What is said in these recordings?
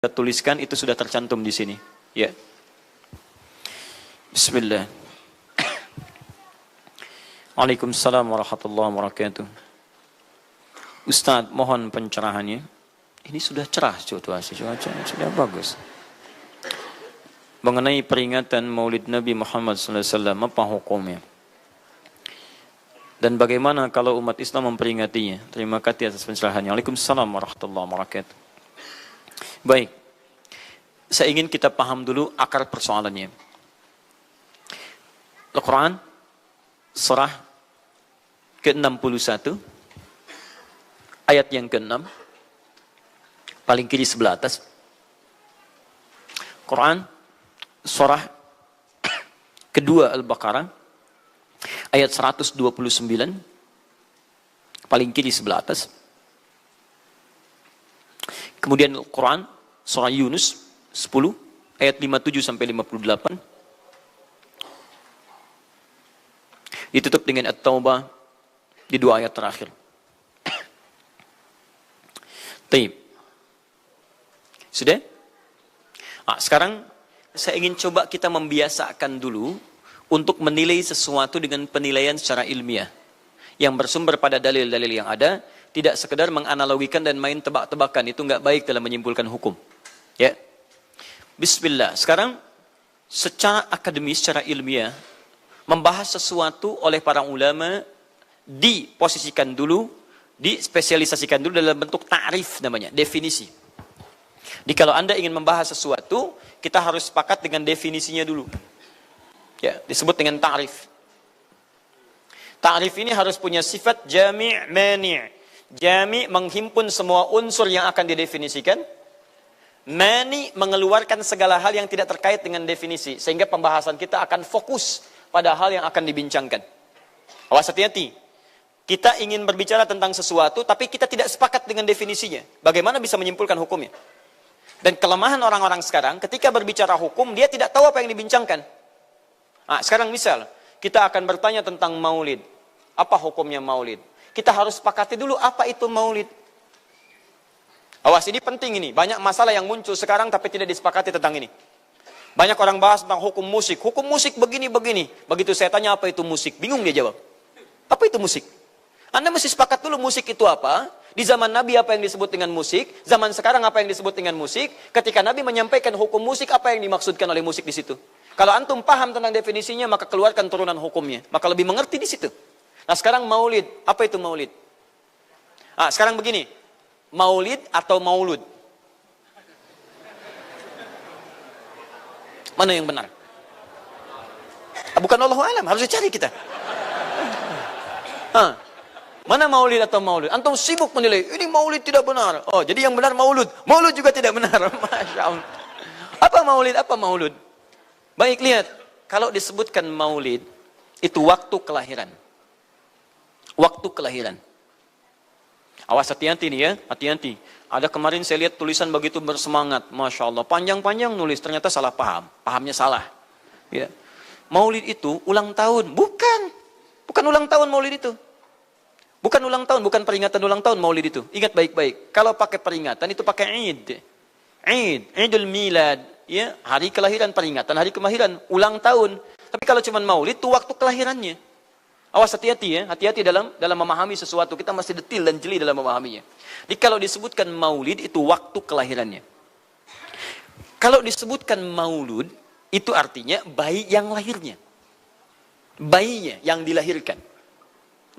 kita tuliskan itu sudah tercantum di sini. Ya. Bismillah. Waalaikumsalam warahmatullahi wabarakatuh. Ustaz, mohon pencerahannya. Ini sudah cerah situasi, cuaca sudah bagus. Mengenai peringatan Maulid Nabi Muhammad SAW, apa hukumnya? Dan bagaimana kalau umat Islam memperingatinya? Terima kasih atas pencerahannya. Waalaikumsalam warahmatullahi wabarakatuh. Baik, saya ingin kita paham dulu akar persoalannya. Al-Quran, surah ke-61, ayat yang ke-6, paling kiri sebelah atas. Quran, surah kedua Al-Baqarah, ayat 129, paling kiri sebelah atas. Kemudian Al-Quran, surah Yunus 10, ayat 57 sampai 58. Ditutup dengan At-Taubah di dua ayat terakhir. Taib. Sudah? Sekarang saya ingin coba kita membiasakan dulu untuk menilai sesuatu dengan penilaian secara ilmiah yang bersumber pada dalil-dalil yang ada. Tidak sekedar menganalogikan dan main tebak-tebakan. Itu nggak baik dalam menyimpulkan hukum. Ya. Bismillah. Sekarang secara akademis, secara ilmiah, membahas sesuatu oleh para ulama diposisikan dulu, dispesialisasikan dulu dalam bentuk ta'rif namanya, definisi. Jadi kalau Anda ingin membahas sesuatu, kita harus sepakat dengan definisinya dulu. Ya, disebut dengan ta'rif. Ta'rif ini harus punya sifat jami' mani'. Jami' menghimpun semua unsur yang akan didefinisikan. Mani' mengeluarkan segala hal yang tidak terkait dengan definisi. Sehingga pembahasan kita akan fokus pada hal yang akan dibincangkan. Awas, hati-hati. Kita ingin berbicara tentang sesuatu, tapi kita tidak sepakat dengan definisinya. Bagaimana bisa menyimpulkan hukumnya? Dan kelemahan orang-orang sekarang, ketika berbicara hukum, dia tidak tahu apa yang dibincangkan. Sekarang misal, kita akan bertanya tentang maulid. Apa hukumnya maulid? Kita harus sepakati dulu apa itu maulid. Awas, ini penting ini. Banyak masalah yang muncul sekarang tapi tidak disepakati tentang ini. Banyak orang bahas tentang hukum musik. Hukum musik begini-begini. Begitu saya tanya apa itu musik, bingung dia jawab. Apa itu musik? Anda mesti sepakat dulu musik itu apa. Di zaman Nabi apa yang disebut dengan musik. Zaman sekarang apa yang disebut dengan musik. Ketika Nabi menyampaikan hukum musik, apa yang dimaksudkan oleh musik di situ. Kalau antum paham tentang definisinya, maka keluarkan turunan hukumnya. Maka lebih mengerti di situ. Nah sekarang maulid. Apa itu maulid? Sekarang begini. Maulid atau maulud? Mana yang benar? Bukan Allahu a'lam, harus dicari kita. Mana maulid atau maulud? Antum sibuk menilai, ini maulid tidak benar. Oh, jadi yang benar maulud. Maulud juga tidak benar. Masya Allah. Apa maulid? Apa maulud? Baik, lihat. Kalau disebutkan maulid, itu waktu kelahiran. Waktu kelahiran. Awas, hati-hati nih ya, hati-hati. Ada kemarin saya lihat tulisan begitu bersemangat, Masya Allah. Panjang-panjang nulis, ternyata salah paham. Pahamnya salah. Ya. Maulid itu ulang tahun. Bukan. Bukan ulang tahun maulid itu. Bukan ulang tahun, bukan peringatan ulang tahun maulid itu. Ingat baik-baik. Kalau pakai peringatan itu pakai Id. Idul Milad. Ya, hari kelahiran, peringatan hari kelahiran, ulang tahun. Tapi kalau cuma maulid itu waktu kelahirannya. Awas, hati-hati ya, hati-hati dalam memahami sesuatu. Kita masih detil dan jeli dalam memahaminya. Jadi kalau disebutkan maulid itu waktu kelahirannya. Kalau disebutkan maulud itu artinya bayi yang lahirnya. Bayinya yang dilahirkan.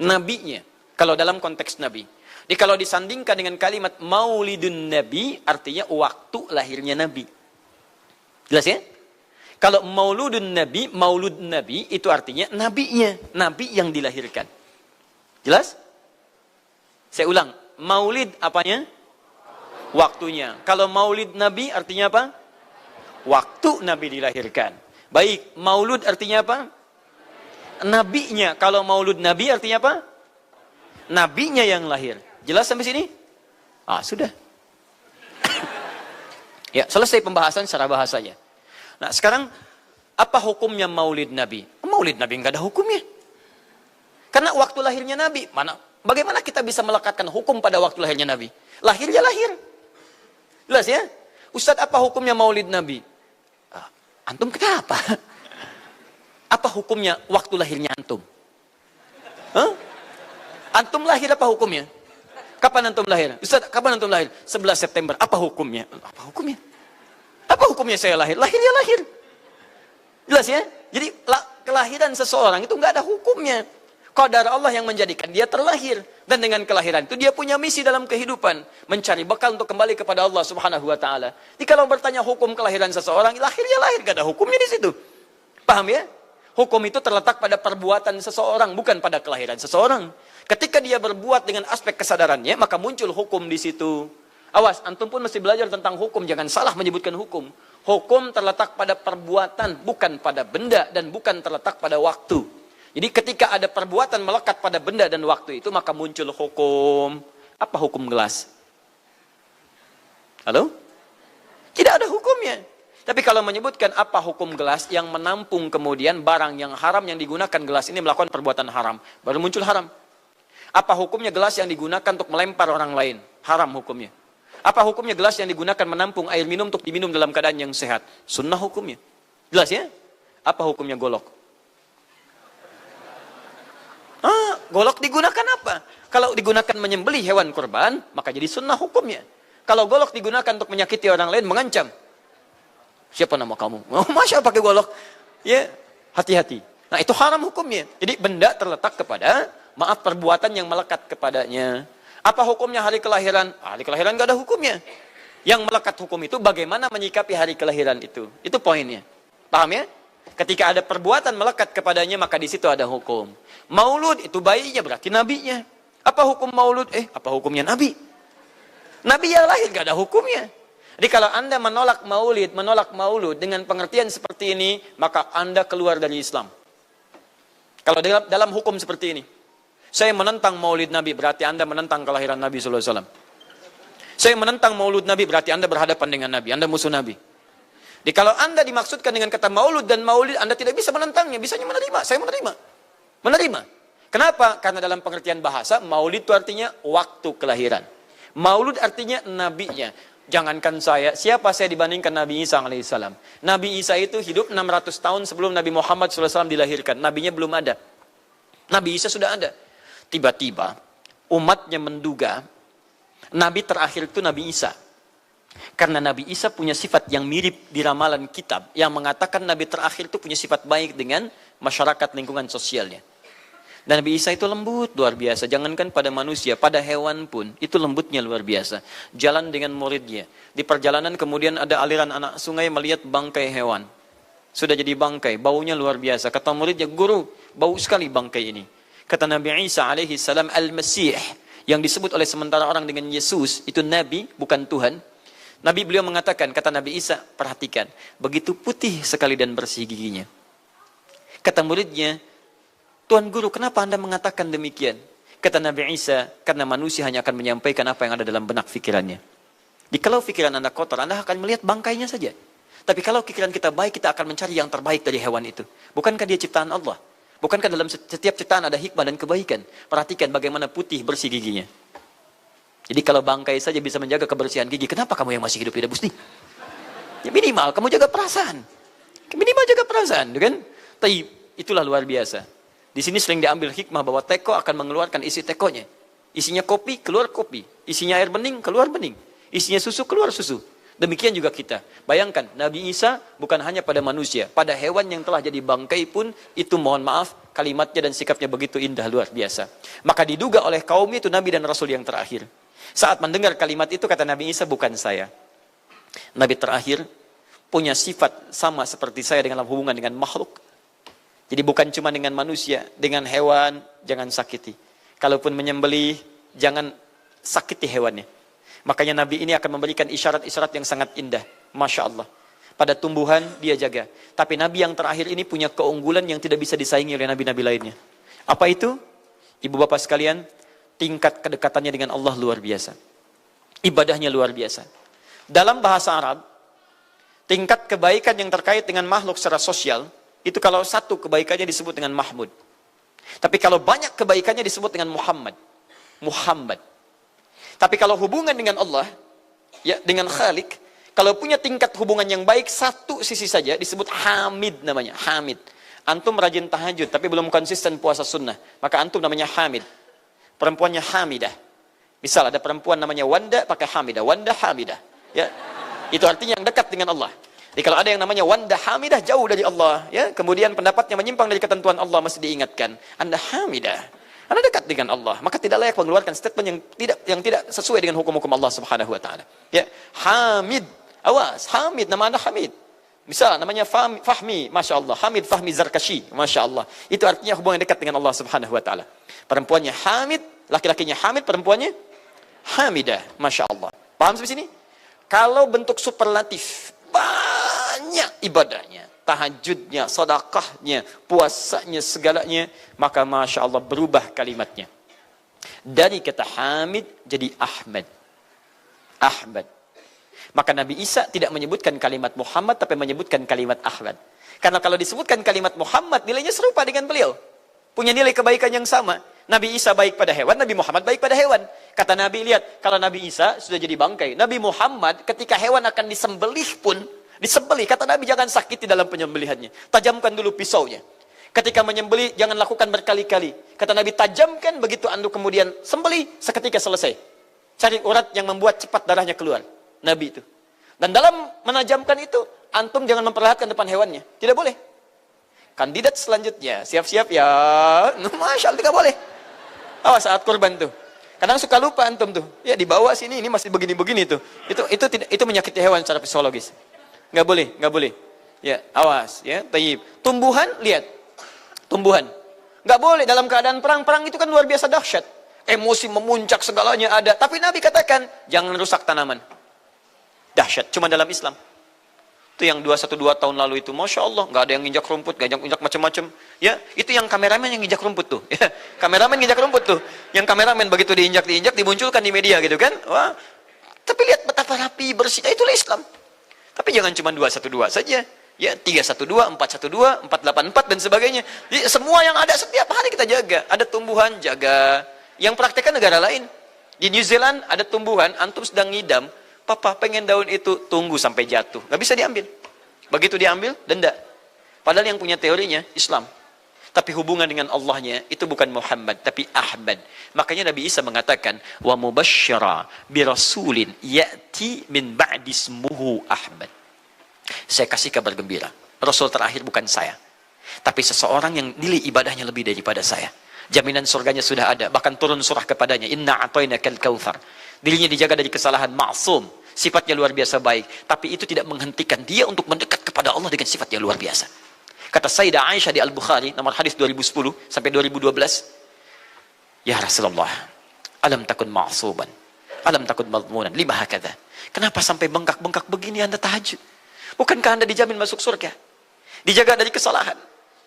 Nabinya. Kalau dalam konteks Nabi. Jadi kalau disandingkan dengan kalimat maulidun Nabi artinya waktu lahirnya Nabi. Jelas ya? Kalau mauludun Nabi, maulud Nabi itu artinya nabinya, nabi yang dilahirkan. Jelas? Saya ulang, maulid apanya? Waktunya. Kalau maulid Nabi artinya apa? Waktu Nabi dilahirkan. Baik, maulud artinya apa? Nabinya. Kalau maulud Nabi artinya apa? Nabinya yang lahir. Jelas sampai sini? Sudah. Ya, selesai pembahasan secara bahasanya. Nah sekarang, apa hukumnya maulid Nabi? Maulid Nabi nggak ada hukumnya. Karena waktu lahirnya Nabi, bagaimana kita bisa melekatkan hukum pada waktu lahirnya Nabi? Lahir ya lahir. Jelas ya? Ustadz, apa hukumnya maulid Nabi? Antum kenapa? Apa hukumnya waktu lahirnya antum? Hah? Antum lahir apa hukumnya? Kapan antum lahir? Ustaz, kapan antum lahir? 11 September. Apa hukumnya? Apa hukumnya? Apa hukumnya saya lahir? Lahir ya lahir. Jelas ya? Jadi kelahiran seseorang itu nggak ada hukumnya. Qadar Allah yang menjadikan dia terlahir. Dan dengan kelahiran itu dia punya misi dalam kehidupan. Mencari bekal untuk kembali kepada Allah subhanahu wa ta'ala. Jadi kalau bertanya hukum kelahiran seseorang, lahir ya lahir. Nggak ada hukumnya di situ. Paham ya? Hukum itu terletak pada perbuatan seseorang, bukan pada kelahiran seseorang. Ketika dia berbuat dengan aspek kesadarannya, maka muncul hukum di situ. Awas, antum pun mesti belajar tentang hukum. Jangan salah menyebutkan hukum. Hukum terletak pada perbuatan, bukan pada benda, dan bukan terletak pada waktu. Jadi ketika ada perbuatan melekat pada benda dan waktu itu, maka muncul hukum. Apa hukum gelas? Halo? Tidak ada hukumnya. Tapi kalau menyebutkan apa hukum gelas yang menampung kemudian barang yang haram yang digunakan gelas ini melakukan perbuatan haram, baru muncul haram. Apa hukumnya gelas yang digunakan untuk melempar orang lain? Haram hukumnya. Apa hukumnya gelas yang digunakan menampung air minum untuk diminum dalam keadaan yang sehat? Sunnah hukumnya. Jelas ya? Apa hukumnya golok? Golok digunakan apa? Kalau digunakan menyembelih hewan kurban, maka jadi sunnah hukumnya. Kalau golok digunakan untuk menyakiti orang lain, mengancam. Siapa nama kamu? Masya Allah pakai golok. Ya, hati-hati. Nah itu haram hukumnya. Jadi benda terletak kepada, maaf, perbuatan yang melekat kepadanya. Apa hukumnya hari kelahiran? Hari kelahiran gak ada hukumnya. Yang melekat hukum itu bagaimana menyikapi hari kelahiran itu. Itu poinnya. Paham ya? Ketika ada perbuatan melekat kepadanya, maka di situ ada hukum. Maulud itu bayinya, berarti nabinya. Apa hukum maulud? Apa hukumnya nabi? Nabi yang lahir gak ada hukumnya. Jadi kalau Anda menolak maulud dengan pengertian seperti ini, maka Anda keluar dari Islam. Kalau dalam hukum seperti ini, saya menentang maulid Nabi, berarti Anda menentang kelahiran Nabi SAW. Saya menentang maulud Nabi, berarti Anda berhadapan dengan Nabi, Anda musuh Nabi. Jadi kalau Anda dimaksudkan dengan kata maulud dan maulid, Anda tidak bisa menentangnya, bisanya menerima. Saya menerima. Menerima. Kenapa? Karena dalam pengertian bahasa, maulid itu artinya waktu kelahiran. Maulud artinya nabinya. Jangankan saya, siapa saya dibandingkan Nabi Isa alaihissalam? Nabi Isa itu hidup 600 tahun sebelum Nabi Muhammad SAW dilahirkan. Nabinya belum ada. Nabi Isa sudah ada. Tiba-tiba, umatnya menduga, Nabi terakhir itu Nabi Isa. Karena Nabi Isa punya sifat yang mirip di ramalan kitab, yang mengatakan Nabi terakhir itu punya sifat baik dengan masyarakat lingkungan sosialnya. Dan Nabi Isa itu lembut luar biasa. Jangankan pada manusia, pada hewan pun itu lembutnya luar biasa. Jalan dengan muridnya. Di perjalanan kemudian ada aliran anak sungai melihat bangkai hewan. Sudah jadi bangkai, baunya luar biasa. Kata muridnya, guru, bau sekali bangkai ini. Kata Nabi Isa alaihi salam, Al-Masih, yang disebut oleh sementara orang dengan Yesus, itu Nabi, bukan Tuhan. Nabi beliau mengatakan, kata Nabi Isa, perhatikan, begitu putih sekali dan bersih giginya. Kata muridnya, Tuan Guru, kenapa Anda mengatakan demikian? Kata Nabi Isa, karena manusia hanya akan menyampaikan apa yang ada dalam benak pikirannya. Jadi kalau pikiran Anda kotor, Anda akan melihat bangkainya saja. Tapi kalau pikiran kita baik, kita akan mencari yang terbaik dari hewan itu. Bukankah dia ciptaan Allah? Bukankah dalam setiap ciptaan ada hikmah dan kebaikan? Perhatikan bagaimana putih bersih giginya. Jadi kalau bangkai saja bisa menjaga kebersihan gigi, kenapa kamu yang masih hidup tidak mesti? Ya minimal, kamu jaga perasaan. Minimal jaga perasaan, kan? Tapi itulah luar biasa. Di sini sering diambil hikmah bahwa teko akan mengeluarkan isi tekonya. Isinya kopi, keluar kopi. Isinya air bening, keluar bening. Isinya susu, keluar susu. Demikian juga kita. Bayangkan, Nabi Isa bukan hanya pada manusia. Pada hewan yang telah jadi bangkai pun, itu mohon maaf, kalimatnya dan sikapnya begitu indah, luar biasa. Maka diduga oleh kaumnya itu Nabi dan Rasul yang terakhir. Saat mendengar kalimat itu, kata Nabi Isa, bukan saya. Nabi terakhir punya sifat sama seperti saya dalam hubungan dengan makhluk. Jadi bukan cuma dengan manusia, dengan hewan, jangan sakiti. Kalaupun menyembelih, jangan sakiti hewannya. Makanya Nabi ini akan memberikan isyarat-isyarat yang sangat indah. Masya Allah. Pada tumbuhan, dia jaga. Tapi Nabi yang terakhir ini punya keunggulan yang tidak bisa disaingi oleh Nabi-Nabi lainnya. Apa itu? Ibu bapak sekalian, tingkat kedekatannya dengan Allah luar biasa. Ibadahnya luar biasa. Dalam bahasa Arab, tingkat kebaikan yang terkait dengan makhluk secara sosial, itu kalau satu kebaikannya disebut dengan Mahmud. Tapi kalau banyak kebaikannya disebut dengan Muhammad. Muhammad. Tapi kalau hubungan dengan Allah, ya dengan Khalik, Kalau punya tingkat hubungan yang baik, satu sisi saja disebut hamid namanya, hamid. Antum rajin tahajud, tapi belum konsisten puasa sunnah, maka antum namanya hamid. Perempuannya hamidah. Misal ada perempuan namanya Wanda, pakai hamidah, Wanda hamidah. Ya, itu artinya yang dekat dengan Allah. Jadi kalau ada yang namanya Wanda hamidah, jauh dari Allah. Ya, kemudian pendapatnya menyimpang dari ketentuan Allah, masih diingatkan. Anda hamidah, Anda dekat dengan Allah, maka tidak layak mengeluarkan statement yang tidak sesuai dengan hukum-hukum Allah Subhanahu Wa Taala. Ya, hamid, awas, hamid, nama Anda hamid. Misal namanya Fahmi, Masya Allah, Hamid Fahmi Zarkashi, Masya Allah. Itu artinya hubungan dekat dengan Allah Subhanahu Wa Taala. Perempuannya Hamid, laki-lakinya Hamid, perempuannya Hamidah, Masya Allah. Paham sampai sini? Kalau bentuk superlatif, banyak ibadahnya, tahajudnya, sedekahnya, puasanya, segalanya, maka Masya Allah berubah kalimatnya. Dari kata Hamid jadi Ahmad. Ahmad. Maka Nabi Isa tidak menyebutkan kalimat Muhammad, tapi menyebutkan kalimat Ahmad. Karena kalau disebutkan kalimat Muhammad, nilainya serupa dengan beliau. Punya nilai kebaikan yang sama. Nabi Isa baik pada hewan, Nabi Muhammad baik pada hewan. Kata Nabi, lihat, kalau Nabi Isa sudah jadi bangkai, Nabi Muhammad ketika hewan akan disembelih pun, disembelih, kata Nabi jangan sakiti dalam penyembelihannya. Tajamkan dulu pisaunya. Ketika menyembelih, jangan lakukan berkali-kali. Kata Nabi, tajamkan, begitu andu kemudian sembelih, seketika selesai. Cari urat yang membuat cepat darahnya keluar. Nabi itu. Dan dalam menajamkan itu, antum jangan memperlihatkan depan hewannya. Tidak boleh. Kandidat selanjutnya, siap-siap ya. Masya Allah, tidak boleh. Awas saat kurban tuh. Kadang suka lupa antum tuh. Ya di bawah sini, ini masih begini-begini tuh. Itu menyakiti hewan secara psikologis. Nggak boleh, nggak boleh. Ya, awas. Ya, tayyib. Tumbuhan, lihat. Tumbuhan. Nggak boleh dalam keadaan perang. Perang itu kan luar biasa dahsyat. Emosi memuncak, segalanya ada. Tapi Nabi katakan, jangan rusak tanaman. Dahsyat, cuma dalam Islam. Itu yang 212 tahun lalu itu, Masya Allah, nggak ada yang nginjak rumput, nggak injak macam-macam. Ya, itu yang kameramen yang nginjak rumput tuh. Ya, kameramen nginjak rumput tuh. Yang kameramen begitu diinjak, dimunculkan di media gitu kan. Wah, tapi lihat betapa rapi, bersih. Itulah Islam. Tapi jangan cuma 212 saja. Ya, 312, 412, 484 dan sebagainya. Jadi, semua yang ada setiap hari kita jaga. Ada tumbuhan, jaga. Yang praktekkan negara lain. Di New Zealand ada tumbuhan, antum sedang ngidam, papa pengen daun itu, tunggu sampai jatuh. Nggak bisa diambil. Begitu diambil, denda. Padahal yang punya teorinya Islam. Tapi hubungan dengan Allahnya itu bukan Muhammad, tapi Ahmad. Makanya Nabi Isa mengatakan, wa mubasysyara bi rasulin ya'ti min ba'di ismuhu Ahmad. Saya kasih kabar gembira. Rasul terakhir bukan saya, tapi seseorang yang nilai ibadahnya lebih daripada saya. Jaminan surganya sudah ada, bahkan turun surah kepadanya, inna a'tainakal kautsar. Dirinya dijaga dari kesalahan, maksum, sifatnya luar biasa baik, tapi itu tidak menghentikan dia untuk mendekat kepada Allah dengan sifat yang luar biasa. Kata Sayyidah Aisyah di Al-Bukhari, nomor hadis 2010 sampai 2012, ya Rasulullah, alam takun ma'suban, alam takun madmunan, lima hakadha. Kenapa sampai bengkak-bengkak begini Anda tahajud? Bukankah Anda dijamin masuk surga? Dijaga dari kesalahan.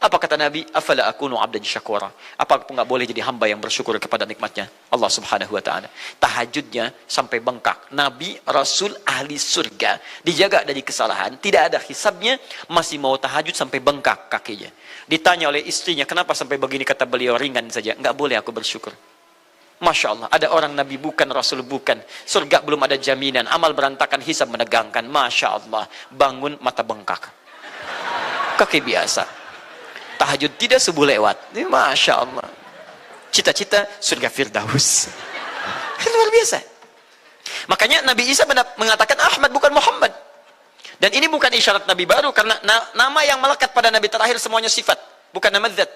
Apa kata Nabi? Afala akunu abdan syakura. Apa aku nggak boleh jadi hamba yang bersyukur kepada nikmatnya Allah Subhanahu wa taala. Tahajudnya sampai bengkak. Nabi, Rasul, ahli surga, dijaga dari kesalahan, tidak ada hisabnya, masih mau tahajud sampai bengkak kakinya. Ditanya oleh istrinya, kenapa sampai begini? Kata beliau, ringan saja. Nggak boleh aku bersyukur. Masya Allah, ada orang Nabi bukan, Rasul bukan, surga belum ada jaminan, amal berantakan, hisab menegangkan. Masya Allah, bangun mata bengkak, kaki biasa. Tahajud tidak subuh lewat. Ini Masya Allah. Cita-cita surga Firdaus. Luar biasa. Makanya Nabi Isa mengatakan Ahmad bukan Muhammad. Dan ini bukan isyarat Nabi baru. Karena nama yang melekat pada Nabi terakhir semuanya sifat. Bukan nama zat.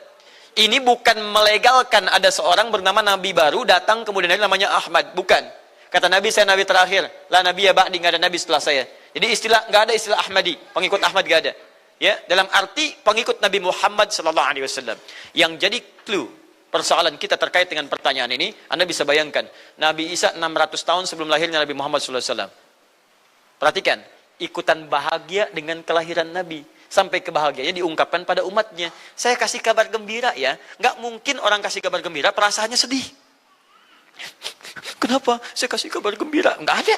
Ini bukan melegalkan ada seorang bernama Nabi baru datang kemudian namanya Ahmad. Bukan. Kata Nabi, saya Nabi terakhir. La Nabi ya ba'di, nggak ada Nabi setelah saya. Jadi nggak ada istilah Ahmadi. Pengikut Ahmad nggak ada. Ya, dalam arti pengikut Nabi Muhammad sallallahu alaihi wasallam. Yang jadi clue persoalan kita terkait dengan pertanyaan ini, Anda bisa bayangkan, Nabi Isa 600 tahun sebelum lahirnya Nabi Muhammad sallallahu alaihi wasallam. Perhatikan, ikutan bahagia dengan kelahiran Nabi, sampai kebahagiaannya diungkapkan pada umatnya. Saya kasih kabar gembira ya, nggak mungkin orang kasih kabar gembira perasaannya sedih. Kenapa saya kasih kabar gembira? Nggak ada.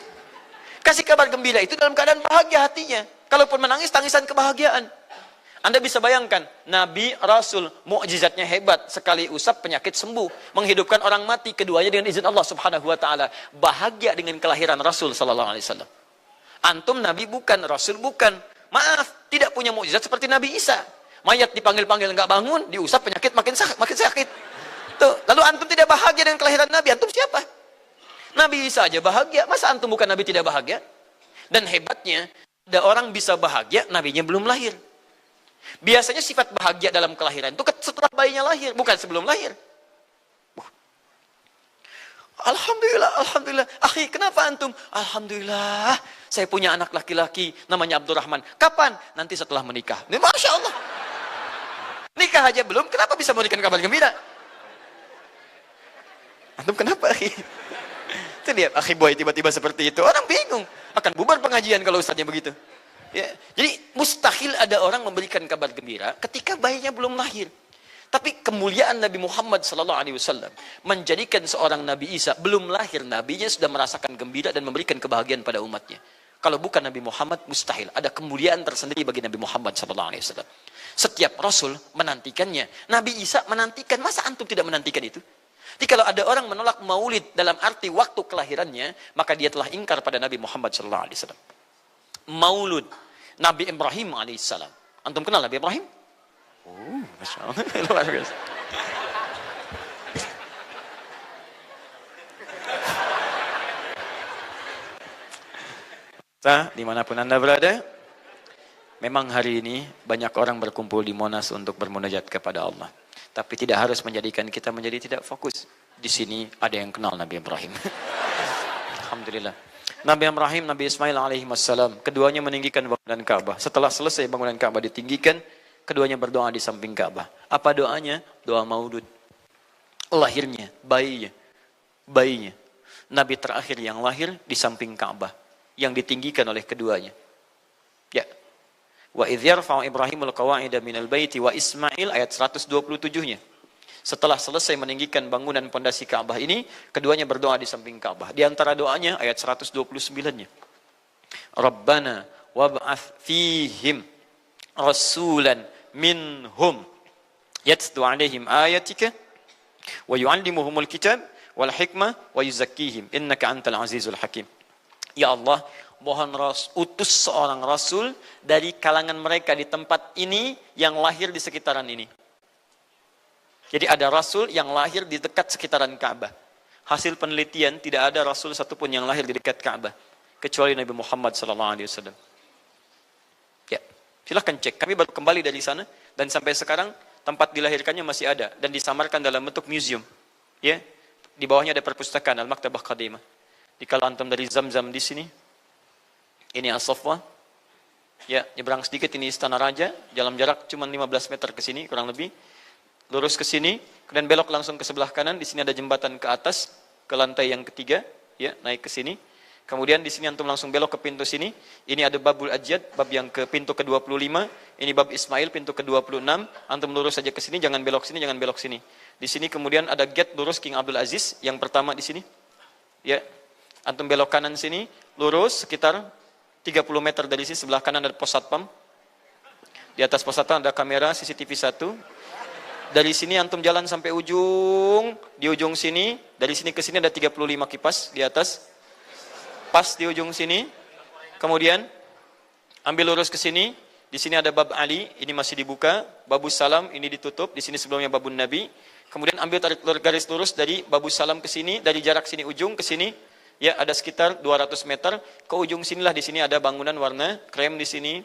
Kasih kabar gembira itu dalam keadaan bahagia hatinya. Kalaupun menangis, tangisan kebahagiaan. Anda bisa bayangkan, Nabi, Rasul, mukjizatnya hebat. Sekali usap, penyakit sembuh. Menghidupkan orang mati, keduanya dengan izin Allah subhanahu wa ta'ala. Bahagia dengan kelahiran Rasul sallallahu alaihi wasallam. Antum Nabi bukan, Rasul bukan. Maaf, tidak punya mukjizat seperti Nabi Isa. Mayat dipanggil-panggil nggak bangun, diusap penyakit makin sakit. Tuh, lalu antum tidak bahagia dengan kelahiran Nabi, antum siapa? Nabi Isa aja bahagia, masa antum bukan Nabi tidak bahagia? Dan hebatnya, ada orang bisa bahagia, nabinya belum lahir. Biasanya sifat bahagia dalam kelahiran itu setelah bayinya lahir, bukan sebelum lahir. Alhamdulillah. Akhi, kenapa antum? Alhamdulillah, saya punya anak laki-laki, namanya Abdurrahman. Kapan? Nanti setelah menikah. Masya Allah. Nikah aja belum, kenapa bisa memberikan kabar gembira? Antum kenapa, akhi? Itu dia, akhi boy tiba-tiba seperti itu. Orang bingung. Akan bubar pengajian kalau ustadznya begitu. Ya. Jadi mustahil ada orang memberikan kabar gembira ketika bayinya belum lahir. Tapi kemuliaan Nabi Muhammad SAW menjadikan seorang Nabi Isa belum lahir, nabinya sudah merasakan gembira dan memberikan kebahagiaan pada umatnya. Kalau bukan Nabi Muhammad, mustahil. Ada kemuliaan tersendiri bagi Nabi Muhammad SAW. Setiap Rasul menantikannya. Nabi Isa menantikan. Masa antum tidak menantikan itu? Jadi kalau ada orang menolak maulid dalam arti waktu kelahirannya, maka dia telah ingkar pada Nabi Muhammad SAW. Maulud Nabi Ibrahim alaihissalam. Antum kenal Nabi Ibrahim? Oh, Masya Allah. Luar biasa. Dimanapun Anda berada, memang hari ini banyak orang berkumpul di Monas untuk bermunajat kepada Allah. Tapi tidak harus menjadikan kita menjadi tidak fokus. Di sini ada yang kenal Nabi Ibrahim. Alhamdulillah. Nabi Ibrahim, Nabi Ismail alaihi wassalam, keduanya meninggikan bangunan Ka'bah. Setelah selesai bangunan Ka'bah ditinggikan, keduanya berdoa di samping Ka'bah. Apa doanya? Doa maulud. Lahirnya, bayinya. Nabi terakhir yang lahir di samping Ka'bah, yang ditinggikan oleh keduanya. Ya. Wa idh yarfa'u Ibrahimul qawa'ida minal baiti wa Ismail, ayat 127-nya. Setelah selesai meninggikan bangunan pondasi Ka'bah ini, keduanya berdoa di samping Ka'bah. Di antara doanya ayat 129-nya. Rabbana wab'ath fihim rasulan minhum yatlu alaihim ayatika wa yu'allimuhumul kitab wal hikmah wa yuzakkihim innaka antal azizul hakim. Ya Allah, mohon utus seorang rasul dari kalangan mereka di tempat ini yang lahir di sekitaran ini. Jadi ada rasul yang lahir di dekat sekitaran Ka'bah. Hasil penelitian tidak ada rasul satupun yang lahir di dekat Ka'bah kecuali Nabi Muhammad SAW. Ya, silahkan cek. Kami baru kembali dari sana dan sampai sekarang tempat dilahirkannya masih ada dan disamarkan dalam bentuk museum. Ya, di bawahnya ada perpustakaan Al-Maktabah Qadimah. Di kalau antum dari Zamzam di sini, ini As-Saffah. Ya, nyebrang sedikit ini Istana Raja, jalan jarak cuma 15 meter ke sini kurang lebih. Lurus ke sini, kemudian belok langsung ke sebelah kanan. Di sini ada jembatan ke atas, ke lantai yang ketiga, ya, naik ke sini. Kemudian di sini antum langsung belok ke pintu sini. Ini ada Babul Ajjad, bab yang ke pintu ke-25. Ini bab Ismail, pintu ke-26. Antum lurus saja ke sini, jangan belok sini, jangan belok sini. Di sini kemudian ada gate lurus King Abdul Aziz, yang pertama di sini. Ya, antum belok kanan sini, lurus sekitar 30 meter dari sini, sebelah kanan ada pos satpam. Di atas pos satpam ada kamera CCTV 1. Dari sini antum jalan sampai ujung, di ujung sini, dari sini ke sini ada 35 kipas di atas. Pas di ujung sini. Kemudian ambil lurus ke sini, di sini ada bab Ali, ini masih dibuka, babus salam ini ditutup, di sini sebelumnya babun Nabi. Kemudian ambil tarik garis lurus dari babus salam ke sini, dari jarak sini ujung ke sini, ya ada sekitar 200 meter. Ke ujung sinilah, di sini ada bangunan warna krem di sini.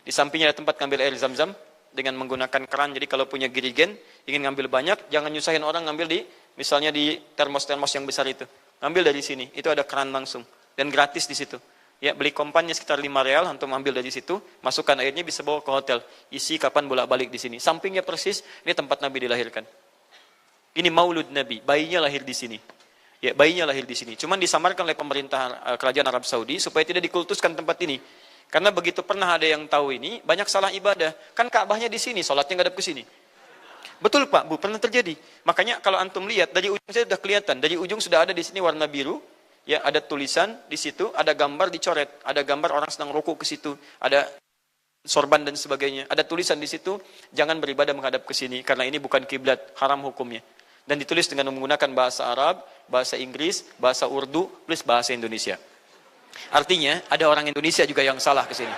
Di sampingnya ada tempat ngambil air Zam-Zam dengan menggunakan keran. Jadi kalau punya girigen, ingin ngambil banyak, jangan nyusahin orang ngambil di, misalnya di termos-termos yang besar itu. Ngambil dari sini, itu ada keran langsung. Dan gratis di situ. Ya, beli kompannya sekitar 5 real, antum ambil dari situ, masukkan airnya, bisa bawa ke hotel. Isi kapan bolak-balik di sini. Sampingnya persis, ini tempat Nabi dilahirkan. Ini maulud Nabi, bayinya lahir di sini. Ya, bayinya lahir di sini. Cuman disamarkan oleh pemerintah kerajaan Arab Saudi supaya tidak dikultuskan tempat ini. Karena begitu pernah ada yang tahu ini, banyak salah ibadah. Kan Ka'bahnya di sini, sholatnya ngadep ke sini. Betul Pak, Bu, pernah terjadi. Makanya kalau antum lihat, dari ujung saya sudah kelihatan. Dari ujung sudah ada di sini warna biru. Ya, ada tulisan di situ, ada gambar dicoret. Ada gambar orang sedang rukuk ke situ. Ada sorban dan sebagainya. Ada tulisan di situ, jangan beribadah menghadap ke sini. Karena ini bukan kiblat, haram hukumnya. Dan ditulis dengan menggunakan bahasa Arab, bahasa Inggris, bahasa Urdu, plus bahasa Indonesia. Artinya ada orang Indonesia juga yang salah ke sini.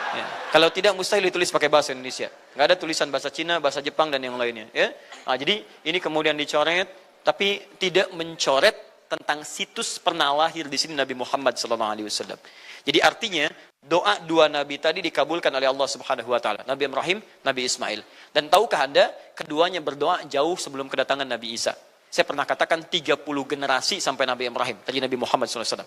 Ya. Kalau tidak mustahil ditulis pakai bahasa Indonesia. Nggak ada tulisan bahasa Cina, bahasa Jepang dan yang lainnya. Ya. Nah, jadi ini kemudian dicoret, tapi tidak mencoret tentang situs pernah lahir di sini Nabi Muhammad SAW. Jadi artinya doa dua nabi tadi dikabulkan oleh Allah Subhanahu Wa Taala. Nabi Ibrahim, Nabi Ismail. Dan tahukah Anda, keduanya berdoa jauh sebelum kedatangan Nabi Isa. Saya pernah katakan 30 generasi sampai Nabi Ibrahim, tadi Nabi Muhammad SAW.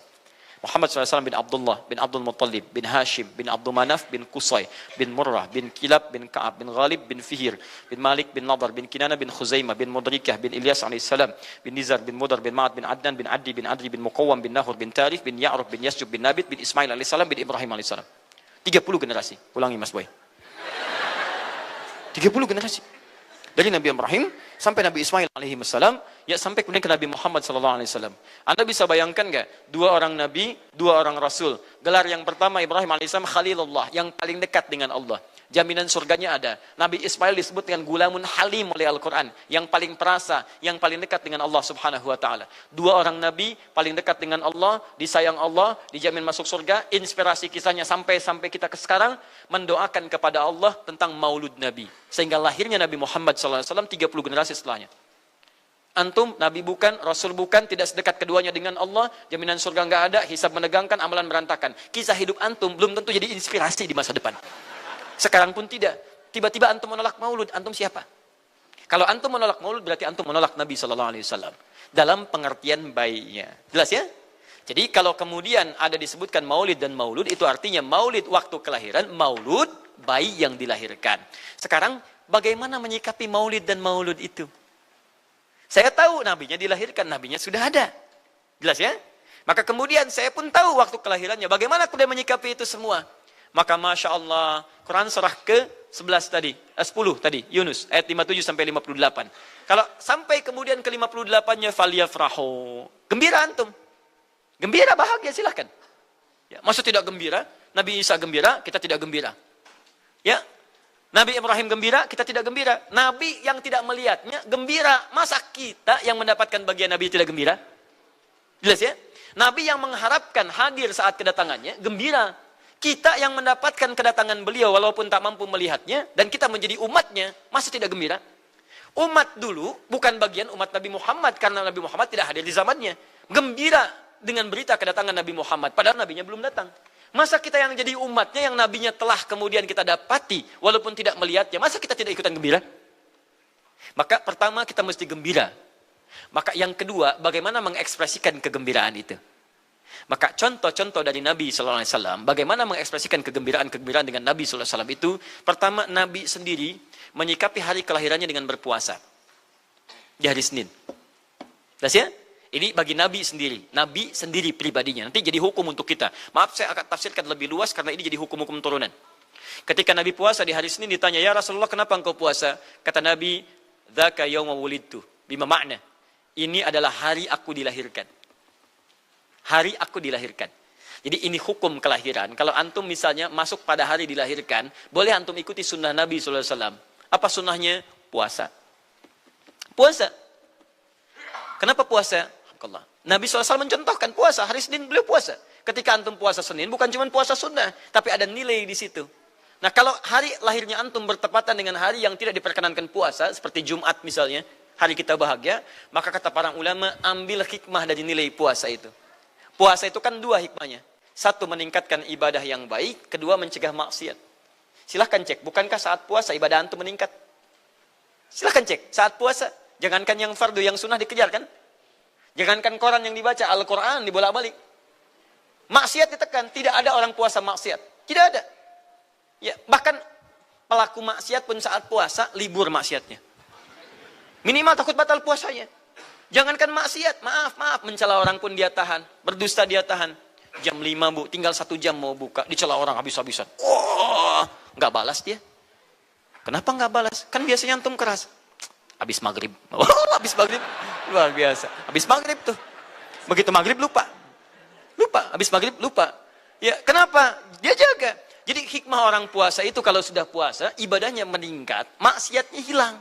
Muhammad SAW bin Abdullah, bin Abdul Muttalib, bin Hashim, bin Abdul Manaf, bin Qusay, bin Murrah, bin Kilab, bin Ka'ab, bin Ghalib, bin Fihir, bin Malik, bin Nadar, bin Kinana, bin Khuzaimah, bin Mudrikah, bin Ilyas AS, bin Nizar, bin Mudar, bin Ma'ad, bin Adnan, bin Addi, bin Adri, bin Muqawwam, bin Nahur, bin Tarif, bin Ya'ruf, bin Yasjub, bin Nabit, bin Ismail AS, bin Ibrahim AS. 30 generasi. Ulangi Mas Boy. 30 generasi. Dari Nabi Ibrahim sampai Nabi Ismail alaihi wassalam, ya sampai kemudian ke Nabi Muhammad sallallahu alaihi wasallam. Anda bisa bayangkan enggak? Dua orang nabi, dua orang rasul. Gelar yang pertama Ibrahim alaihissalam Khalilullah, yang paling dekat dengan Allah. Jaminan surganya ada. Nabi Ismail disebut dengan gulamun halim oleh Al-Quran, yang paling perasa, yang paling dekat dengan Allah Subhanahu Wa Taala. Dua orang nabi paling dekat dengan Allah, disayang Allah, dijamin masuk surga. Inspirasi kisahnya sampai kita ke sekarang mendoakan kepada Allah tentang maulud Nabi, sehingga lahirnya Nabi Muhammad SAW 30 generasi setelahnya. Antum, Nabi bukan, Rasul bukan, tidak sedekat keduanya dengan Allah, jaminan surga nggak ada, hisab menegangkan, amalan berantakan. Kisah hidup antum belum tentu jadi inspirasi di masa depan. Sekarang pun tidak. Tiba-tiba antum menolak maulud, antum siapa? Kalau antum menolak maulud berarti antum menolak Nabi SAW dalam pengertian baiknya. Jelas ya? Jadi kalau kemudian ada disebutkan maulid dan maulud, itu artinya maulid waktu kelahiran, maulud bayi yang dilahirkan. Sekarang bagaimana menyikapi maulid dan maulud itu? Saya tahu nabinya dilahirkan, nabinya sudah ada. Jelas ya? Maka kemudian saya pun tahu waktu kelahirannya. Bagaimana kemudian menyikapi itu semua? Maka Masya Allah, Quran surah ke-11 tadi, 10 tadi, Yunus, ayat 57 sampai 58. Kalau sampai kemudian ke 58-nya, faliyafrahu. Gembira antum. Gembira, bahagia, silahkan. Ya, maksud tidak gembira, Nabi Isa gembira, kita tidak gembira. Ya, Nabi Ibrahim gembira, kita tidak gembira. Nabi yang tidak melihatnya gembira. Masa kita yang mendapatkan bagian Nabi tidak gembira? Jelas ya? Nabi yang mengharapkan hadir saat kedatangannya, gembira. Kita yang mendapatkan kedatangan beliau walaupun tak mampu melihatnya, dan kita menjadi umatnya, masa tidak gembira? Umat dulu bukan bagian umat Nabi Muhammad, karena Nabi Muhammad tidak hadir di zamannya. Gembira dengan berita kedatangan Nabi Muhammad, padahal nabinya belum datang. Masa kita yang jadi umatnya, yang nabinya telah kemudian kita dapati, walaupun tidak melihatnya, masa kita tidak ikutan gembira? Maka pertama kita mesti gembira. Maka yang kedua, bagaimana mengekspresikan kegembiraan itu? Maka contoh-contoh dari Nabi SAW, bagaimana mengekspresikan kegembiraan-kegembiraan dengan Nabi SAW itu, pertama Nabi sendiri menyikapi hari kelahirannya dengan berpuasa. Di hari Senin. Jelas ya? Ini bagi Nabi sendiri pribadinya. Nanti jadi hukum untuk kita. Maaf saya akan tafsirkan lebih luas karena ini jadi hukum-hukum turunan. Ketika Nabi puasa di hari Senin ditanya, ya Rasulullah kenapa engkau puasa? Kata Nabi, dzaka yauma wulidtu. Bima makna? Ini adalah hari aku dilahirkan. Hari aku dilahirkan. Jadi ini hukum kelahiran. Kalau antum misalnya masuk pada hari dilahirkan, boleh antum ikuti sunnah Nabi SAW. Apa sunnahnya? Puasa. Puasa. Kenapa puasa? Nabi SAW mencontohkan puasa. Hari Senin beliau puasa. Ketika antum puasa Senin, bukan cuma puasa sunnah, tapi ada nilai di situ. Nah kalau hari lahirnya antum bertepatan dengan hari yang tidak diperkenankan puasa, seperti Jumat misalnya, hari kita bahagia, maka kata para ulama, ambil hikmah dari nilai puasa itu. Puasa itu kan dua hikmahnya. Satu, meningkatkan ibadah yang baik. Kedua, mencegah maksiat. Silahkan cek, bukankah saat puasa ibadah antum meningkat? Silahkan cek, saat puasa. Jangankan yang fardu, yang sunnah dikejar kan? Jangankan koran yang dibaca, Al-Quran dibolak-balik. Maksiat ditekan, tidak ada orang puasa maksiat. Tidak ada. Ya, bahkan pelaku maksiat pun saat puasa, libur maksiatnya. Minimal takut batal puasanya. Jangankan maksiat, maaf, mencela orang pun dia tahan. Berdusta dia tahan. Jam 5 bu, tinggal 1 jam mau buka. Dicela orang habis-habisan. Oh, nggak balas dia. Kenapa nggak balas? Kan biasanya antum keras. Habis maghrib. Oh, habis maghrib. Luar biasa. Habis maghrib tuh. Begitu maghrib lupa. Habis maghrib lupa. Ya, kenapa? Dia jaga. Jadi hikmah orang puasa itu kalau sudah puasa, ibadahnya meningkat, maksiatnya hilang.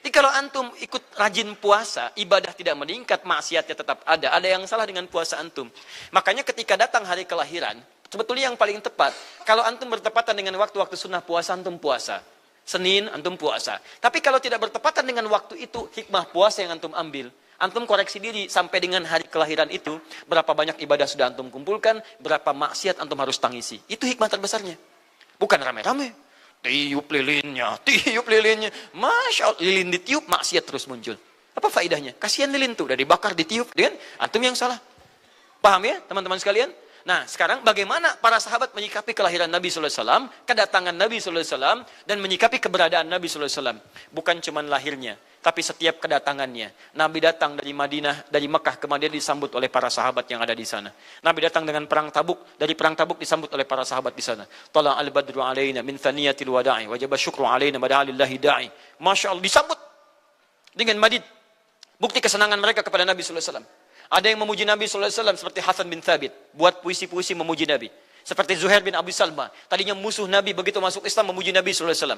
Jadi kalau antum ikut rajin puasa, ibadah tidak meningkat, maksiatnya tetap ada. Ada yang salah dengan puasa antum. Makanya ketika datang hari kelahiran, sebetulnya yang paling tepat, kalau antum bertepatan dengan waktu-waktu sunnah puasa, antum puasa. Senin, antum puasa. Tapi kalau tidak bertepatan dengan waktu itu, hikmah puasa yang antum ambil. Antum koreksi diri sampai dengan hari kelahiran itu, berapa banyak ibadah sudah antum kumpulkan, berapa maksiat antum harus tangisi. Itu hikmah terbesarnya. Bukan rame-rame. Tiup lilinnya. Masya Allah, lilin ditiup, maksiat terus muncul. Apa faedahnya? Kasihan lilin tuh, udah dibakar, ditiup. Dengan antum yang salah. Paham ya, teman-teman sekalian? Nah, sekarang bagaimana para sahabat menyikapi kelahiran Nabi SAW, kedatangan Nabi SAW, dan menyikapi keberadaan Nabi SAW. Bukan cuma lahirnya, tapi setiap kedatangannya. Nabi datang dari Madinah, dari Mekah ke Madinah disambut oleh para sahabat yang ada di sana. Nabi datang dengan perang Tabuk, dari perang Tabuk disambut oleh para sahabat di sana. Tala al-badru alaina min thaniyatil wada'i, wajaba syukru alaina bada'alillahi da'i. Masya Allah, disambut dengan madid. Bukti kesenangan mereka kepada Nabi SAW. Ada yang memuji Nabi SAW seperti Hasan bin Thabit. Buat puisi-puisi memuji Nabi. Seperti Zuhair bin Abi Salma. Tadinya musuh Nabi, begitu masuk Islam memuji Nabi SAW.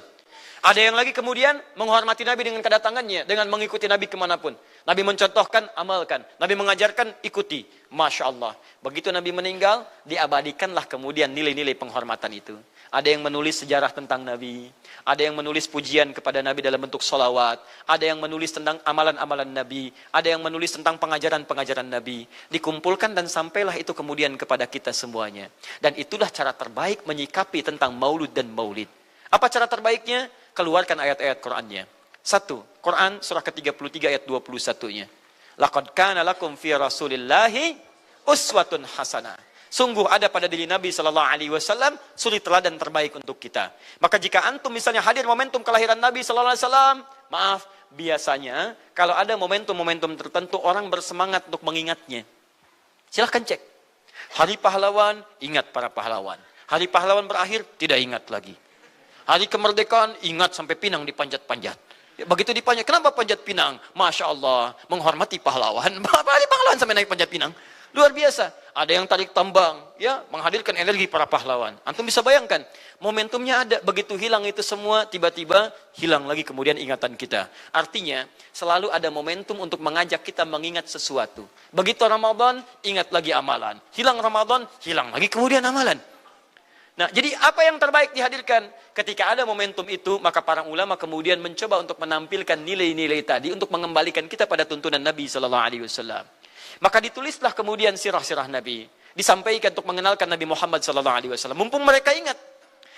Ada yang lagi kemudian menghormati Nabi dengan kedatangannya. Dengan mengikuti Nabi kemanapun. Nabi mencontohkan, amalkan. Nabi mengajarkan, ikuti. Masya Allah. Begitu Nabi meninggal, diabadikanlah kemudian nilai-nilai penghormatan itu. Ada yang menulis sejarah tentang Nabi. Ada yang menulis pujian kepada Nabi dalam bentuk sholawat. Ada yang menulis tentang amalan-amalan Nabi. Ada yang menulis tentang pengajaran-pengajaran Nabi. Dikumpulkan dan sampailah itu kemudian kepada kita semuanya. Dan itulah cara terbaik menyikapi tentang maulud dan maulid. Apa cara terbaiknya? Keluarkan ayat-ayat Qur'annya. 1. Quran surah ke-33 ayat 21-nya. Laqad kana lakum fi Rasulillahi uswatun hasanah. Sungguh ada pada diri Nabi SAW suri teladan terbaik untuk kita. Maka jika antum misalnya hadir momentum kelahiran Nabi SAW, maaf, biasanya kalau ada momentum-momentum tertentu orang bersemangat untuk mengingatnya. Silahkan cek. Hari pahlawan, ingat para pahlawan. Hari pahlawan berakhir, tidak ingat lagi. Hari kemerdekaan, ingat sampai pinang dipanjat-panjat. Begitu dipanjat, kenapa panjat pinang? Masya Allah, menghormati pahlawan. Hari pahlawan sampai naik panjat pinang. Luar biasa. Ada yang tarik tambang, ya, menghadirkan energi para pahlawan. Antum bisa bayangkan, momentumnya ada. Begitu hilang itu semua, tiba-tiba hilang lagi kemudian ingatan kita. Artinya, selalu ada momentum untuk mengajak kita mengingat sesuatu. Begitu Ramadan, ingat lagi amalan. Hilang Ramadan, hilang lagi kemudian amalan. Nah, jadi apa yang terbaik dihadirkan? Ketika ada momentum itu, maka para ulama kemudian mencoba untuk menampilkan nilai-nilai tadi untuk mengembalikan kita pada tuntunan Nabi SAW. Maka ditulislah kemudian sirah-sirah Nabi. Disampaikan untuk mengenalkan Nabi Muhammad SAW. Mumpung mereka ingat.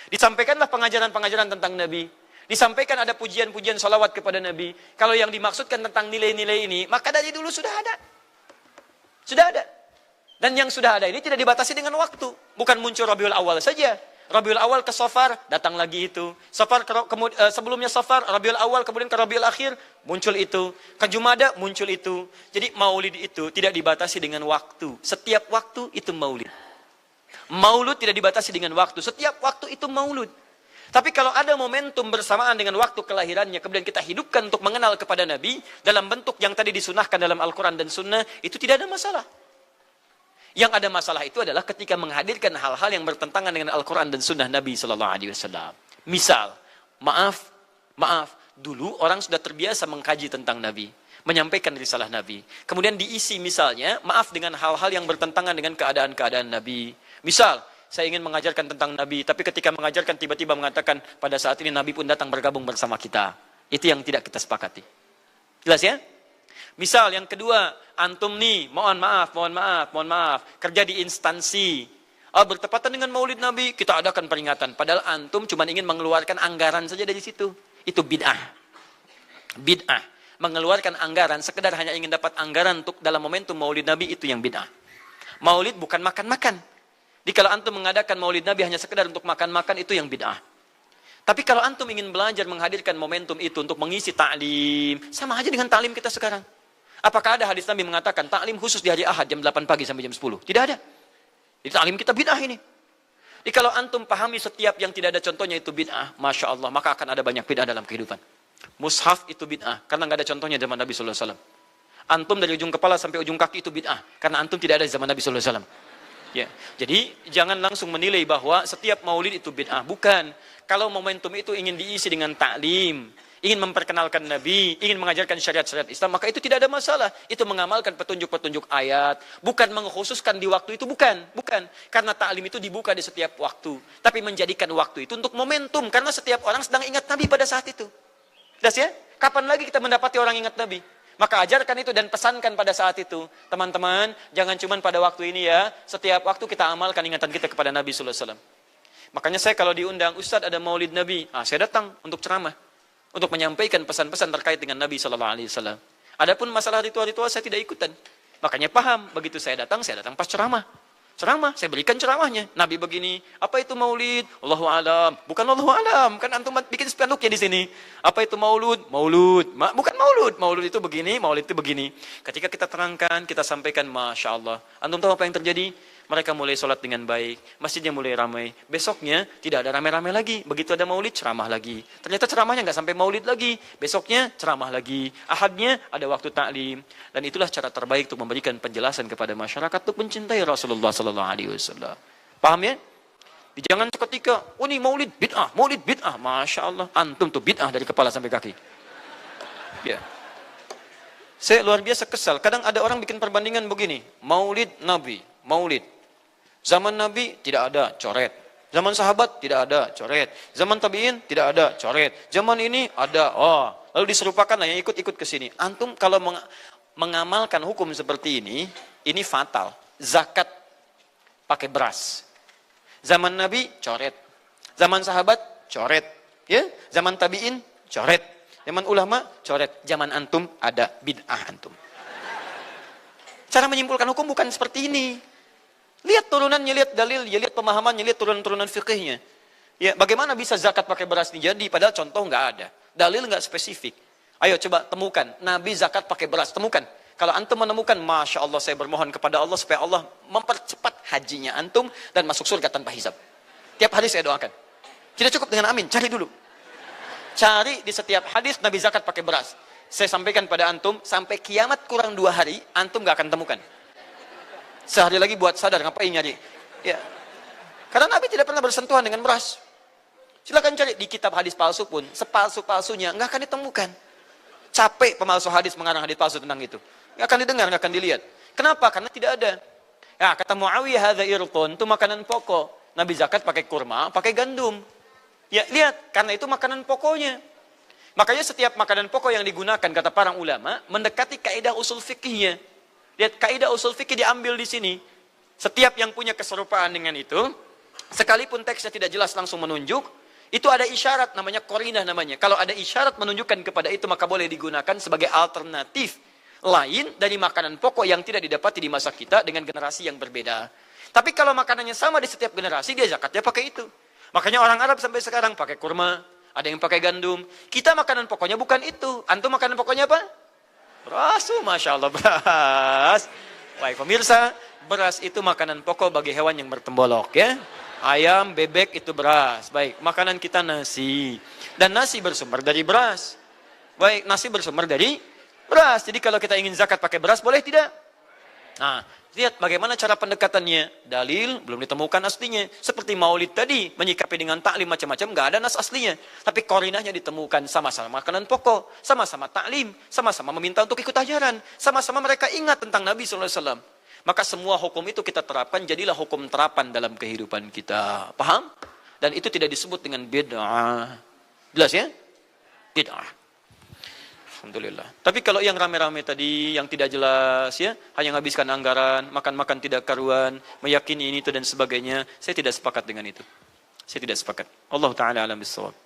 Disampaikanlah pengajaran-pengajaran tentang Nabi. Disampaikan ada pujian-pujian salawat kepada Nabi. Kalau yang dimaksudkan tentang nilai-nilai ini, maka dari dulu sudah ada. Sudah ada. Dan yang sudah ada ini tidak dibatasi dengan waktu. Bukan muncul Rabiul Awal saja. Rabiul Awal ke Safar, datang lagi itu. Safar sebelumnya Safar, Rabiul Awal, kemudian ke Rabiul Akhir, muncul itu. Ke Jumada, muncul itu. Jadi maulid itu tidak dibatasi dengan waktu. Setiap waktu itu maulid. Maulud tidak dibatasi dengan waktu. Setiap waktu itu maulud. Tapi kalau ada momentum bersamaan dengan waktu kelahirannya, kemudian kita hidupkan untuk mengenal kepada Nabi, dalam bentuk yang tadi disunahkan dalam Al-Quran dan Sunnah, itu tidak ada masalah. Yang ada masalah itu adalah ketika menghadirkan hal-hal yang bertentangan dengan Al-Quran dan Sunnah Nabi SAW. Misal, maaf, dulu orang sudah terbiasa mengkaji tentang Nabi, menyampaikan risalah Nabi. Kemudian diisi misalnya, maaf dengan hal-hal yang bertentangan dengan keadaan-keadaan Nabi. Misal, saya ingin mengajarkan tentang Nabi, tapi ketika mengajarkan tiba-tiba mengatakan, pada saat ini Nabi pun datang bergabung bersama kita. Itu yang tidak kita sepakati. Jelas ya? Misal yang kedua, antum nih, mohon maaf, kerja di instansi. Bertepatan dengan Maulid Nabi, kita adakan peringatan. Padahal antum cuma ingin mengeluarkan anggaran saja dari situ. Itu bid'ah. Bid'ah. Mengeluarkan anggaran, sekedar hanya ingin dapat anggaran untuk dalam momentum Maulid Nabi, itu yang bid'ah. Maulid bukan makan-makan. Jadi kalau antum mengadakan Maulid Nabi hanya sekedar untuk makan-makan, itu yang bid'ah. Tapi kalau antum ingin belajar menghadirkan momentum itu untuk mengisi ta'lim, sama aja dengan ta'lim kita sekarang. Apakah ada hadis Nabi mengatakan ta'lim khusus di hari Ahad jam 8 pagi sampai jam 10? Tidak ada. Di ta'lim kita bid'ah ini. Jadi kalau antum pahami setiap yang tidak ada contohnya itu bid'ah, Masya Allah, maka akan ada banyak bid'ah dalam kehidupan. Mushaf itu bid'ah, karena nggak ada contohnya zaman Nabi SAW. Antum dari ujung kepala sampai ujung kaki itu bid'ah, karena antum tidak ada di zaman Nabi SAW. Ya, jadi jangan langsung menilai bahwa setiap maulid itu bid'ah. Bukan. Kalau momentum itu ingin diisi dengan ta'lim, ingin memperkenalkan Nabi, ingin mengajarkan syariat-syariat Islam, maka itu tidak ada masalah. Itu mengamalkan petunjuk-petunjuk ayat, bukan mengkhususkan di waktu itu, bukan. Karena ta'lim itu dibuka di setiap waktu. Tapi menjadikan waktu itu untuk momentum, karena setiap orang sedang ingat Nabi pada saat itu. Das ya? Kapan lagi kita mendapati orang ingat Nabi? Maka ajarkan itu dan pesankan pada saat itu. Teman-teman, jangan cuma pada waktu ini ya, setiap waktu kita amalkan ingatan kita kepada Nabi sallallahu alaihi wasallam. Makanya saya kalau diundang, Ustadz ada maulid Nabi, saya datang untuk ceramah. Untuk menyampaikan pesan-pesan terkait dengan Nabi SAW. Adapun masalah ritual-ritual saya tidak ikutan. Makanya paham, begitu saya datang pas ceramah. Saya berikan ceramahnya. Nabi begini, apa itu maulid? Allahu alam. Bukan Allahu alam, kan antum bikin spanduknya di sini. Apa itu maulud? Bukan maulud. Maulud itu begini, maulid itu begini. Ketika kita terangkan, kita sampaikan, Masya Allah. Antum tahu apa yang terjadi? Mereka mulai sholat dengan baik, masjidnya mulai ramai. Besoknya tidak ada ramai-ramai lagi. Begitu ada maulid, ceramah lagi. Ternyata ceramahnya nggak sampai maulid lagi. Besoknya ceramah lagi. Ahadnya ada waktu taklim. Dan itulah cara terbaik untuk memberikan penjelasan kepada masyarakat untuk mencintai Rasulullah SAW. Paham ya? Jangan seketika, ini maulid bid'ah. Masya Allah. Antum tuh bid'ah dari kepala sampai kaki. Ya. Saya luar biasa kesal. Kadang ada orang bikin perbandingan begini. Maulid Nabi. Maulid. Zaman Nabi tidak ada coret. Zaman sahabat tidak ada coret. Zaman tabi'in tidak ada coret. Zaman ini ada. Lalu diserupakan yang ikut-ikut ke sini. Antum kalau mengamalkan hukum seperti ini fatal. Zakat pakai beras. Zaman Nabi coret. Zaman sahabat coret. Ya, zaman tabi'in coret. Zaman ulama coret. Zaman antum ada bid'ah antum. Cara menyimpulkan hukum bukan seperti ini. Lihat turunannya, lihat dalilnya, lihat pemahamannya, lihat turunan-turunan fikihnya. Ya, bagaimana bisa zakat pakai beras ini jadi? Padahal contoh nggak ada. Dalil nggak spesifik. Ayo coba temukan. Nabi zakat pakai beras. Temukan. Kalau antum menemukan, Masya Allah saya bermohon kepada Allah supaya Allah mempercepat hajinya antum dan masuk surga tanpa hisab. Tiap hari saya doakan. Tidak cukup dengan amin. Cari dulu. Cari di setiap hadis Nabi zakat pakai beras. Saya sampaikan pada antum, sampai kiamat kurang 2 hari, antum nggak akan temukan. Sehari lagi buat sadar, ngapain nyari? Ya. Karena Nabi tidak pernah bersentuhan dengan beras. Silakan cari di kitab hadis palsu pun, sepalsu-palsunya nggak akan ditemukan. Capek pemalsu hadis mengarang hadis palsu tentang itu. Nggak akan didengar, nggak akan dilihat. Kenapa? Karena tidak ada. Ya, kata Muawiyah, hadza irqun, itu makanan pokok. Nabi zakat pakai kurma, pakai gandum. Ya, lihat, karena itu makanan pokoknya. Makanya setiap makanan pokok yang digunakan, kata para ulama, mendekati kaidah usul fikihnya. Lihat, kaidah usul fikih diambil di sini. Setiap yang punya keserupaan dengan itu, sekalipun teksnya tidak jelas langsung menunjuk, itu ada isyarat, namanya qarinah namanya. Kalau ada isyarat menunjukkan kepada itu, maka boleh digunakan sebagai alternatif lain dari makanan pokok yang tidak didapati di masa kita dengan generasi yang berbeda. Tapi kalau makanannya sama di setiap generasi, dia zakatnya pakai itu. Makanya orang Arab sampai sekarang pakai kurma, ada yang pakai gandum. Kita makanan pokoknya bukan itu. Antum makanan pokoknya apa? Beras, Masya Allah, beras. Baik pemirsa, beras itu makanan pokok bagi hewan yang bertembolok ya. Ayam, bebek itu beras. Baik, makanan kita nasi. Dan nasi bersumber dari beras. Baik, nasi bersumber dari beras. Jadi kalau kita ingin zakat pakai beras, boleh tidak? Nah, lihat bagaimana cara pendekatannya. Dalil belum ditemukan aslinya. Seperti maulid tadi, menyikapi dengan taklim macam-macam, nggak ada nas aslinya. Tapi korinahnya ditemukan, sama-sama makanan pokok, sama-sama taklim, sama-sama meminta untuk ikut ajaran, sama-sama mereka ingat tentang Nabi SAW. Maka semua hukum itu kita terapkan, jadilah hukum terapan dalam kehidupan kita. Paham? Dan itu tidak disebut dengan bid'ah. Jelas ya? Bid'ah. Alhamdulillah. Tapi kalau yang rame-rame tadi, yang tidak jelas ya, hanya menghabiskan anggaran, makan-makan tidak karuan, meyakini ini itu dan sebagainya, saya tidak sepakat dengan itu. Saya tidak sepakat. Allah Ta'ala alam bisawab.